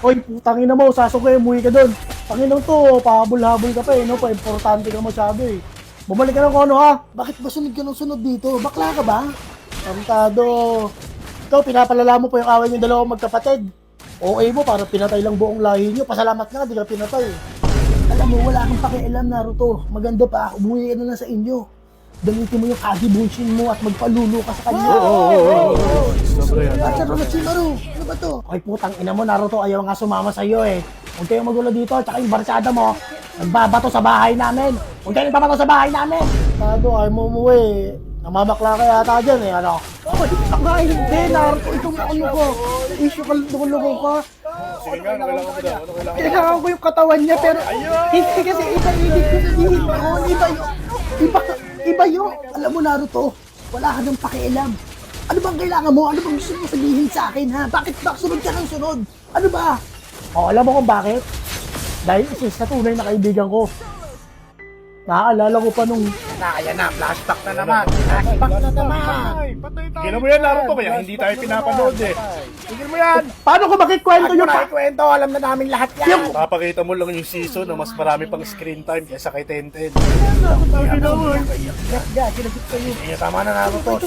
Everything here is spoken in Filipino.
Hoy, putangin na mo, Sasuke, umuwi ka doon. Tanginang to, pahabol-habol ka pa eh, no? Pa-importante ka masyado eh. Bumalik ka ng kono ha. Bakit ba sunod ka ng sunod dito? Bakla ka ba? Tarantado. Ikaw, pinapalala mo pa yung away yung dalawang magkapatid. OA mo, para pinatay lang buong lahi nyo. Pasalamat nga, di ka pinatay. Alam mo, wala kang pakialam, Naruto. Maganda pa, umuwi ka na lang sa inyo. Gamitin mo yung Kagebunshin mo at magpalulo ka sa kanya. At Orochimaru, ano ba to? Ay putang ina mo, Naruto, ayaw nga sumama sa'yo eh. Huwag kayong magulo dito, tsaka yung barkada mo, nagbabato sa bahay namin. Huwag kayong nagbabato sa bahay namin. Tado, ayaw mo umuwi. Namabakla ka yata dyan eh, ano? Oh, hindi, Naruto, itong ano ko. Issue ka, lugo ka. Sige nga, kailangan mo daw. Kailangan ko yung katawan niya, pero hindi kasi iba yung ibig ko sabihin ko. Iba yun. Alam mo, Naruto, wala ka nang pakialam. Ano bang kailangan mo? Ano bang gusto mo sabihin sa akin, ha? Bakit ba sunod ka ng sunod? Ano ba? O, alam mo kung bakit? Dahil isa sa tunay na kaibigan ko. Naaalala ko pa nung... Ayan na, flashback na naman. Flashback na naman. Tignan mo yan, Naruto, kaya hindi tayo pinapanood eh. Tignan mo yan! Paano ko makikwento yung pakikwento? Alam na namin lahat yan. Papakita mo lang yung season na mas marami pang screen time kaysa kay Tenten. Ginawa. Ginawa. Tama na, Naruto.